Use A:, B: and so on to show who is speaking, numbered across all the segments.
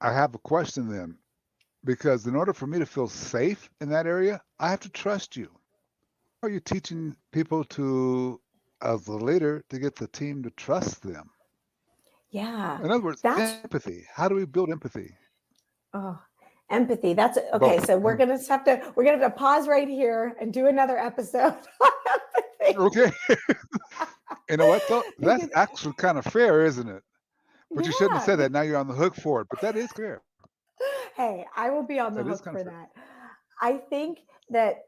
A: I have a question then, because in order for me to feel safe in that area, I have to trust you. Are you teaching people to, as a leader, to get the team to trust them?
B: Yeah,
A: In other words,
B: that's
A: empathy. How do we build empathy?
B: oh, empathy. That's okay.
A: Both.
B: So we're gonna have to pause right here and do another episode on empathy.
A: Okay. You know what, though? That's
B: Because
A: actually kind of fair, isn't it? But you shouldn't have
B: yeah,
A: said that. Now you're on the hook for it. But that is fair.
B: hey, I will be on the
A: That is
B: hook
A: kind of
B: for
A: fair.
B: that. I think that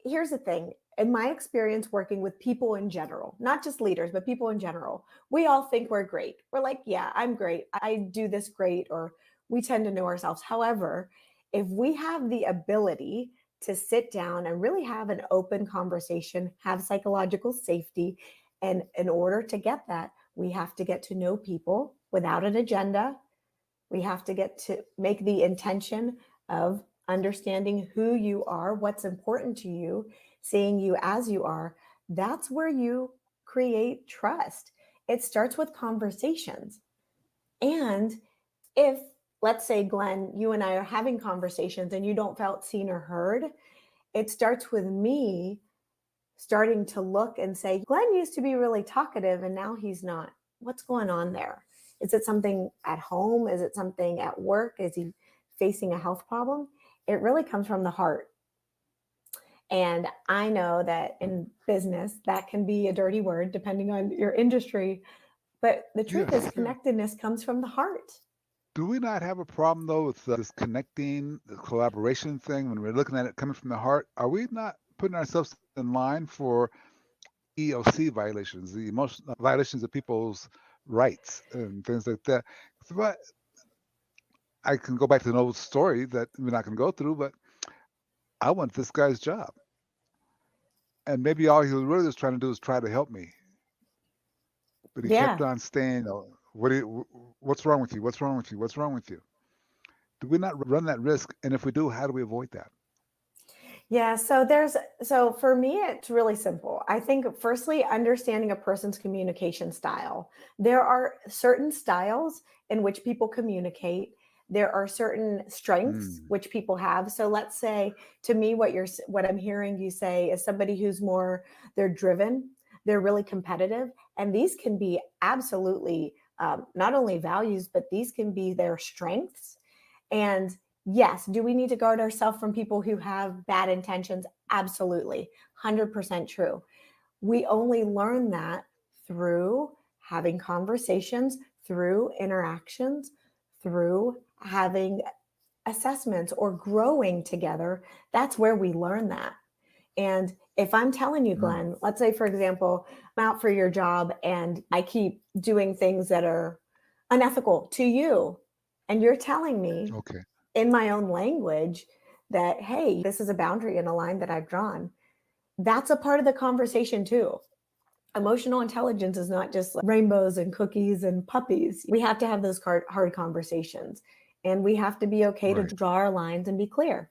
B: here's the thing. In my experience working with people in general, not just leaders, but people in general, we all think we're great. We're like, yeah, I'm great. I do this great, or we tend to know ourselves. However, if we have the ability to sit down and really have an open conversation, have psychological safety, and in order to get that, we have to get to know people without an agenda. We have to get to make the intention of understanding who you are, what's important to you, seeing you as you are. That's where you create trust. It starts with conversations. And if, let's say, Glenn, you and I are having conversations and you don't felt seen or heard, it starts with me starting to look and say, Glenn used to be really talkative and now he's not. What's going on there? Is it something at home? Is it something at work? Is he facing a health problem? It really comes from the heart. And I know that in business, that can be a dirty word depending on your industry. But the truth is,
A: Yes. Yeah.
B: connectedness comes from the heart.
A: Do we not have a problem though with this connecting, the collaboration thing when we're looking at it coming from the heart? Are we not putting ourselves in line for EOC violations, the emotional violations of people's rights and things like that? But I can go back to an old story that we're not going to go through, but I want this guy's job. And maybe all he was really was trying to do is try to help me. But he kept
B: Yeah.
A: on staying, what's wrong with you? What's wrong with you? What's wrong with you? Do we not run that risk? And if we do, how do we avoid that?
B: Yeah, so for me it's really simple. I think firstly understanding a person's communication style. There are certain styles in which people communicate. There are certain strengths
A: Mm,
B: which people have. So let's say to me what I'm hearing you say is somebody who's more they're driven, they're really competitive, and these can be absolutely not only values, but these can be their strengths. And yes, do we need to guard ourselves from people who have bad intentions? Absolutely. 100% true. We only learn that through having conversations, through interactions, through having assessments or growing together. That's where we learn that. And if I'm telling you,
A: mm,
B: Glenn, let's say, for example, I'm out for your job and I keep doing things that are unethical to you, and you're telling me
A: okay.
B: in my own language that, hey, this is a boundary and a line that I've drawn. That's a part of the conversation too. Emotional intelligence is not just like rainbows and cookies and puppies. We have to have those hard conversations, and we have to be okay to
A: Right.
B: draw our lines and be clear.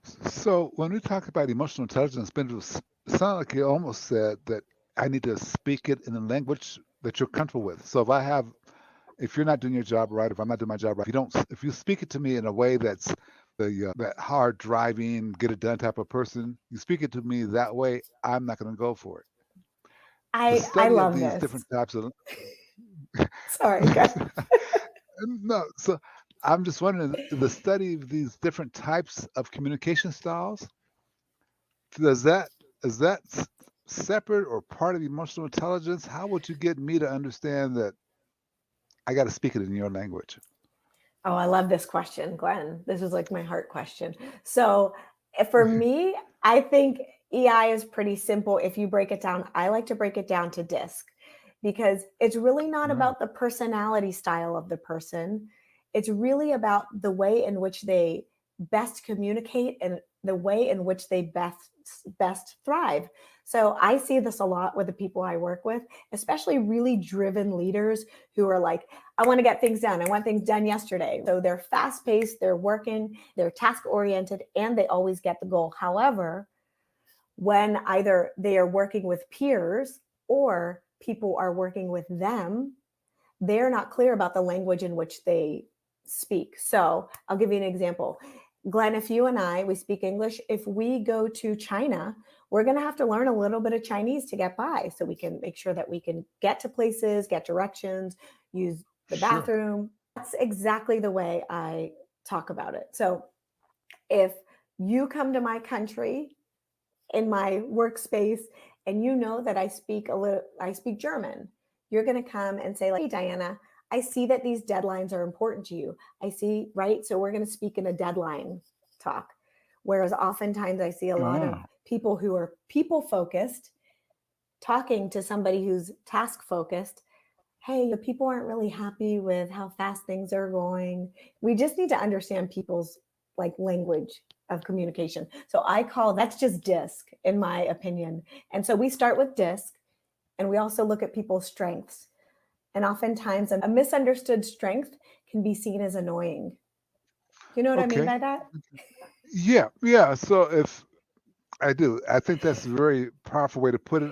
A: So when we talk about emotional intelligence, Ben, it sounded like you almost said that I need to speak it in a language that you're comfortable with. So if you're not doing your job right, if I'm not doing my job right, if you speak it to me in a way that's that hard driving, get it done type of person, you speak it to me that way, I'm not going to go for it. The
B: I
A: study of
B: love
A: these
B: this.
A: different types of
B: Sorry, good.
A: no, so I'm just wondering the study of these different types of communication styles, does that is that separate or part of emotional intelligence? How would you get me to understand that I got to speak it in your language?
B: Oh, I love this question, Glenn. This is like my heart question. So, for me, I think EI is pretty simple if you break it down. I like to break it down to DISC because it's really not
A: Right.
B: about the personality style of the person. It's really about the way in which they best communicate and the way in which they best thrive. So, I see this a lot with the people I work with, especially really driven leaders who are like, I want to get things done. I want things done yesterday. So they're fast paced, they're working, they're task oriented, and they always get the goal. However, when either they are working with peers or people are working with them, they're not clear about the language in which they speak. So I'll give you an example. Glenn, if you and we speak English, if we go to China, we're going to have to learn a little bit of Chinese to get by so we can make sure that we can get to places, get directions, use the
A: Sure.
B: bathroom. That's exactly the way I talk about it. So if you come to my country in my workspace and you know that I speak German, you're going to come and say like, "Hey Diana, I see that these deadlines are important to you. I see, right? So we're going to speak in a deadline talk." Whereas oftentimes I see a lot of
A: Ah,
B: people who are people focused talking to somebody who's task focused. Hey, the people aren't really happy with how fast things are going. We just need to understand people's like language of communication. So I call that's just disc in my opinion. And so we start with disc and we also look at people's strengths. And oftentimes a misunderstood strength can be seen as annoying. You know what I mean
A: okay.
B: by that?
A: Yeah, yeah. So if I do, I think that's a very powerful way to put it.